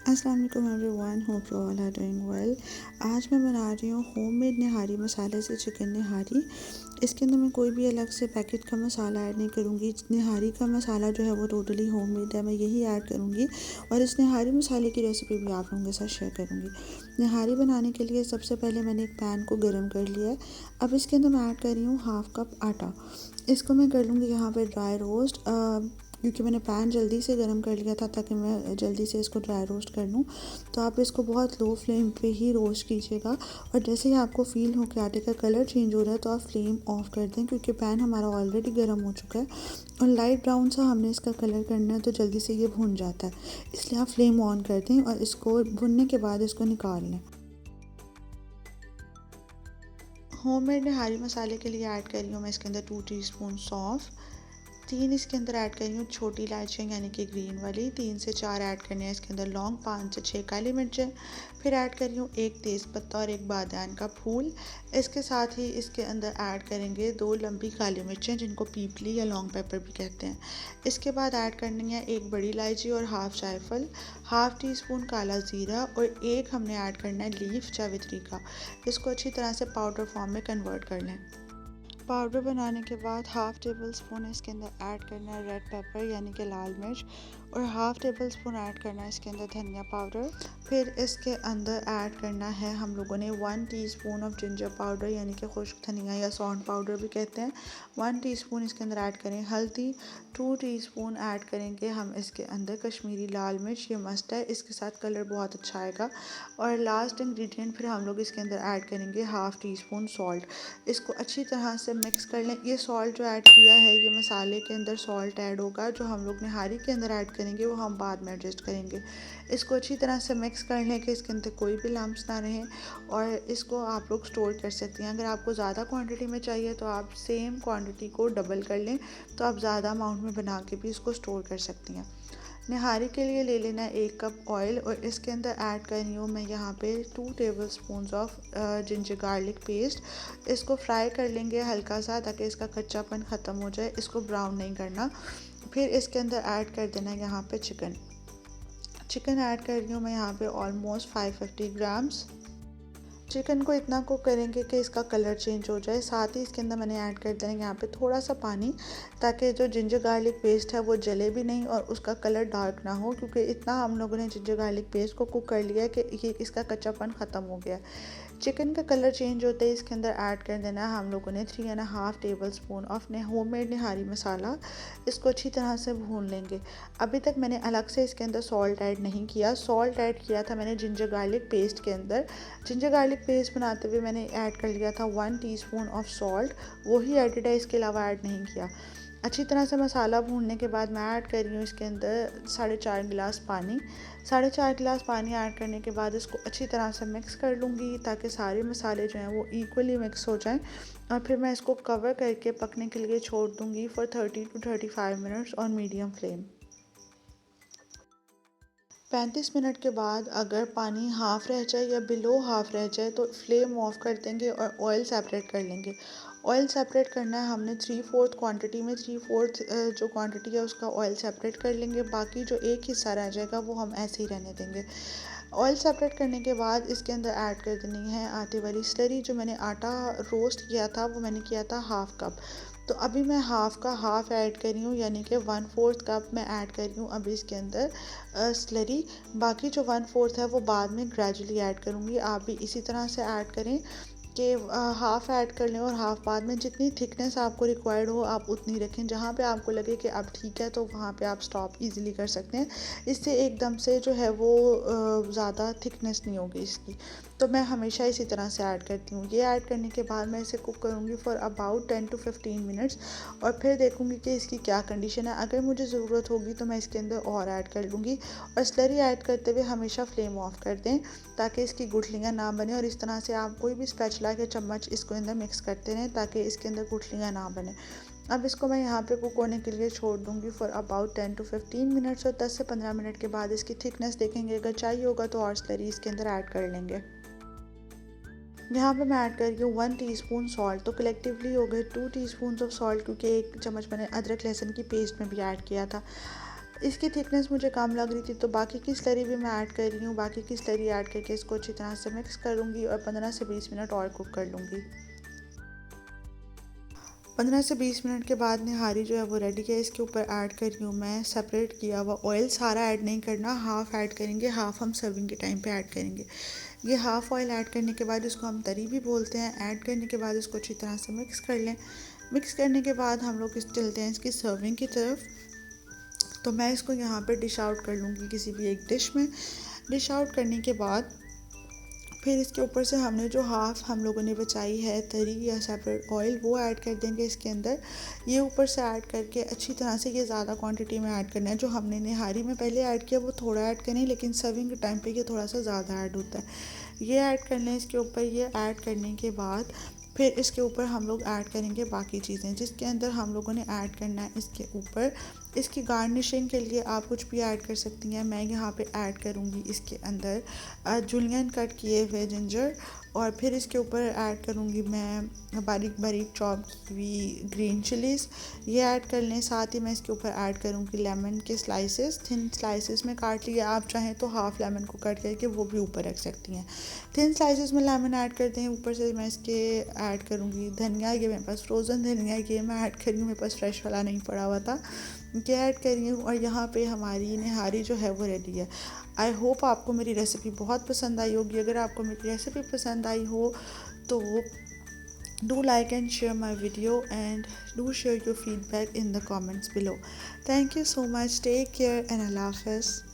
अस्सलाम वालेकुम everyone, hope you all are doing well. आज मैं बना रही हूँ होममेड निहारी मसाले से चिकन निहारी। इसके अंदर मैं कोई भी अलग से पैकेट का मसाला ऐड नहीं करूँगी। निहारी का मसाला जो है वो टोटली होममेड है, मैं यही ऐड करूँगी और इस निहारी मसाले की रेसिपी भी आप लोगों के साथ शेयर करूँगी। निहारी बनाने के लिए सबसे पहले मैंने एक पैन को गर्म कर लिया है। अब इसके अंदर मैं ऐड कर रही हूँ हाफ़ कप आटा। इसको मैं कर लूँगी यहाँ पे ड्राई रोस्ट, क्योंकि मैंने पैन जल्दी से गर्म कर लिया था ताकि मैं जल्दी से इसको ड्राई रोस्ट कर लूँ। तो आप इसको बहुत लो फ्लेम पे ही रोस्ट कीजिएगा और जैसे ही आपको फ़ील हो कि आटे का कलर चेंज हो रहा है तो आप फ्लेम ऑफ कर दें, क्योंकि पैन हमारा ऑलरेडी गर्म हो चुका है और लाइट ब्राउन सा हमने इसका कलर करना है तो जल्दी से ये भुन जाता है। इसलिए आप फ्लेम ऑन कर दें और इसको भुनने के बाद इसको निकाल लें। होममेड निहारी मसाले के लिए ऐड कर रही हूँ मैं इसके अंदर 2 टीस्पून सौंफ, 3 इसके अंदर ऐड कर रही हूँ छोटी इलायची यानी कि ग्रीन वाली, 3 से 4 ऐड करने हैं इसके अंदर लौंग, 5 से 6 काली मिर्चें, फिर ऐड कर रही हूँ 1 तेज़पत्ता और 1 बादियान का फूल। इसके साथ ही इसके अंदर ऐड करेंगे 2 लंबी काली मिर्चें जिनको पीपली या लॉन्ग पेपर भी कहते हैं। इसके बाद ऐड करनी है 1 बड़ी इलायची और हाफ़ जायफल, हाफ़ टी स्पून काला ज़ीरा और 1 हमने ऐड करना है लीफ जावित्री का। इसको अच्छी तरह से पाउडर फॉर्म में कन्वर्ट कर लें। पाउडर बनाने के बाद हाफ़ टेबल स्पून इसके अंदर ऐड करना है रेड पेपर यानी कि लाल मिर्च और हाफ़ टेबल स्पून ऐड करना है इसके अंदर धनिया पाउडर। फिर इसके अंदर ऐड करना है हम लोगों ने 1 टीस्पून ऑफ जिंजर पाउडर यानी कि खुश्क धनिया या सौंठ पाउडर भी कहते हैं। 1 टीस्पून इसके अंदर ऐड करें हल्दी, 2 टीस्पून ऐड करेंगे हम इसके अंदर कश्मीरी लाल मिर्च, ये मस्ट है, इसके साथ कलर बहुत अच्छा आएगा। और लास्ट इंग्रेडिएंट फिर हम लोग इसके अंदर ऐड करेंगे हाफ़ टी स्पून सॉल्ट। इसको अच्छी तरह से मिक्स कर लें। ये सॉल्ट जो ऐड किया है ये मसाले के अंदर सॉल्ट ऐड होगा, जो हम लोग निहारी के अंदर ऐड करेंगे वो हम बाद में एडजस्ट करेंगे। इसको अच्छी तरह से मिक्स कर लें कि इसके अंदर कोई भी लम्प्स ना रहें और इसको आप लोग स्टोर कर सकती हैं। अगर आपको ज़्यादा क्वांटिटी में चाहिए तो आप सेम क्वांटिटी को डबल कर लें, तो आप ज़्यादा अमाउंट में बना के भी इसको स्टोर कर सकती हैं। निहारी के लिए ले लेना है 1 कप ऑयल और इसके अंदर ऐड कर रही हूँ मैं यहाँ पे 2 table spoon of ginger garlic paste. इसको फ्राई कर लेंगे हल्का सा ताकि इसका कच्चापन ख़त्म हो जाए, इसको ब्राउन नहीं करना। फिर इसके अंदर ऐड कर देना है यहाँ पे चिकन। चिकन ऐड कर रही हूँ मैं यहाँ पे ऑलमोस्ट 550 ग्राम्स। चिकन को इतना कुक करेंगे कि इसका कलर चेंज हो जाए। साथ ही इसके अंदर मैंने ऐड कर देना है यहाँ पे थोड़ा सा पानी, ताकि जो जिंजर गार्लिक पेस्ट है वो जले भी नहीं और उसका कलर डार्क ना हो, क्योंकि इतना हम लोगों ने जिंजर गार्लिक पेस्ट को कुक कर लिया है कि ये इसका कच्चापन ख़त्म हो गया है। चिकन का कलर चेंज होते ही इसके अंदर ऐड कर देना है हम लोगों ने 3.5 टेबल स्पून ऑफ होममेड निहारी मसाला। इसको अच्छी तरह से भून लेंगे। अभी तक मैंने अलग से इसके अंदर सॉल्ट ऐड नहीं किया। सॉल्ट ऐड किया था मैंने जिंजर गार्लिक पेस्ट के अंदर। जिंजर गार्लिक पेस्ट बनाते हुए मैंने ऐड कर लिया था 1 टीस्पून ऑफ सॉल्ट, वही एडिड है, इसके अलावा ऐड नहीं किया। अच्छी तरह से मसाला भूनने के बाद मैं ऐड कर रही हूँ इसके अंदर 4.5 गिलास पानी। 4.5 गिलास पानी ऐड करने के बाद इसको अच्छी तरह से मिक्स कर लूँगी ताकि सारे मसाले जो हैं वो इक्वली मिक्स हो जाएं और फिर मैं इसको कवर करके पकने के लिए छोड़ दूँगी for 30 to 35 minutes on medium flame. 35 minute के बाद अगर पानी हाफ़ रह जाए या बिलो हाफ़ रह जाए तो फ्लेम ऑफ कर देंगे और ऑयल सेपरेट कर लेंगे। ऑयल सेपरेट करना है हमने 3/4 क्वांटिटी में, 3/4 जो क्वांटिटी है उसका ऑयल सेपरेट कर लेंगे। बाकी जो एक हिस्सा रह जाएगा वो हम ऐसे ही रहने देंगे। ऑयल सेपरेट करने के बाद इसके अंदर ऐड कर देनी है आटे वाली स्लरी। जो मैंने आटा रोस्ट किया था वो मैंने किया था हाफ़ कप, तो अभी मैं हाफ़ का हाफ़ ऐड कर रही हूँ, यानी कि 1/4 कप मैं ऐड कर रही हूँ अभी इसके अंदर स्लरी। बाकी जो 1/4 है वो बाद में ग्रेजुअली ऐड करूँगी। आप भी इसी तरह से ऐड करें कि हाफ़ ऐड कर लें और हाफ़ बाद में। जितनी थिकनेस आपको रिक्वायर्ड हो आप उतनी रखें। जहाँ पे आपको लगे कि अब ठीक है तो वहाँ पे आप स्टॉप इजीली कर सकते हैं। इससे एकदम से जो है वो ज़्यादा थिकनेस नहीं होगी इसकी। तो मैं हमेशा इसी तरह से ऐड करती हूँ। ये ऐड करने के बाद मैं इसे कुक करूँगी फॉर अबाउट 10 to 15 मिनट्स और फिर देखूँगी कि इसकी क्या कंडीशन है। अगर मुझे ज़रूरत होगी तो मैं इसके अंदर और ऐड कर लूँगी। और स्लरी ऐड करते हुए हमेशा फ्लेम ऑफ कर दें ताकि इसकी गुठलियाँ ना बने, और इस तरह से आप कोई भी स्पैचुला के चम्मच इसको अंदर मिक्स करते रहें ताकि इसके अंदर गुठलियाँ ना बने। अब इसको मैं यहाँ पे कुक होने के लिए छोड़ दूँगी फॉर अबाउट 10 to 15 मिनट्स और 10 से 15 मिनट के बाद इसकी थिकनेस देखेंगे। अगर चाहिए होगा तो और स्लरी इसके अंदर ऐड कर लेंगे। यहाँ पे मैं ऐड कर रही हूँ 1 टीस्पून सॉल्ट, तो कलेक्टिवली हो गए 2 टीस्पून ऑफ सॉल्ट, क्योंकि 1 चम्मच मैंने अदरक लहसुन की पेस्ट में भी ऐड किया था। इसकी थिकनेस मुझे कम लग रही थी तो बाकी की स्लरी भी मैं ऐड कर रही हूँ। बाकी की स्लरी ऐड करके इसको अच्छी तरह से मिक्स करूँगी और 15 से 20 मिनट और कुक कर लूँगी। 15 से 20 मिनट के बाद निहारी जो है वो रेडी है। इसके ऊपर ऐड कर रही हूँ मैं सेपरेट किया हुआ ऑयल। सारा ऐड नहीं करना, हाफ़ ऐड करेंगे, हाफ़ हम सर्विंग के टाइम पे ऐड करेंगे। ये हाफ़ ऑयल ऐड करने के बाद इसको हम तरी भी बोलते हैं। ऐड करने के बाद इसको अच्छी तरह से मिक्स कर लें। मिक्स करने के बाद हम लोग चलते हैं इसकी सर्विंग की तरफ। तो मैं इसको यहाँ पे डिश आउट कर लूँगी किसी भी एक डिश में। डिश आउट करने के बाद फिर इसके ऊपर से हमने जो हाफ़ हम लोगों ने बचाई है तरी या सेपरेट ऑयल वो ऐड कर देंगे इसके अंदर। ये ऊपर से ऐड करके अच्छी तरह से, ये ज़्यादा क्वांटिटी में ऐड करना है। जो हमने निहारी में पहले ऐड किया वो थोड़ा ऐड करें, लेकिन सर्विंग के टाइम पे ये थोड़ा सा ज़्यादा ऐड होता है। ये ऐड कर लें इसके ऊपर। ये ऐड करने के बाद फिर इसके ऊपर हम लोग ऐड करेंगे बाकी चीज़ें, जिसके अंदर हम लोगों ने ऐड करना है इसके ऊपर। इसकी गार्निशिंग के लिए आप कुछ भी ऐड कर सकती हैं। मैं यहाँ पे ऐड करूँगी इसके अंदर जुलियन कट किए हुए जिंजर, और फिर इसके ऊपर ऐड करूँगी मैं बारीक बारीक चॉप की हुई ग्रीन चिलीज़। ये ऐड कर लें। साथ ही मैं इसके ऊपर ऐड करूँगी लेमन के स्लाइसेस, थिन स्लाइसेस में काट लिए। आप चाहें तो हाफ़ लेमन को कट करके वो भी ऊपर रख सकती हैं। थिन स्लाइसेस में लेमन ऐड करते हैं। ऊपर से मैं इसके ऐड करूँगी धनिया। ये मेरे पास फ्रोज़न धनिया ये मैं ऐड कर रही हूँ, मेरे पास फ्रेश वाला नहीं पड़ा हुआ था, ये ऐड कर रही हूँ। और यहाँ पे हमारी निहारी जो है वो रेडी है। आई होप आपको मेरी रेसिपी बहुत पसंद आई होगी। अगर आपको मेरी रेसिपी पसंद आई हो तो do like and share my video, and do share your feedback in the comments below. Thank you so much. Take care and Allah Hafiz.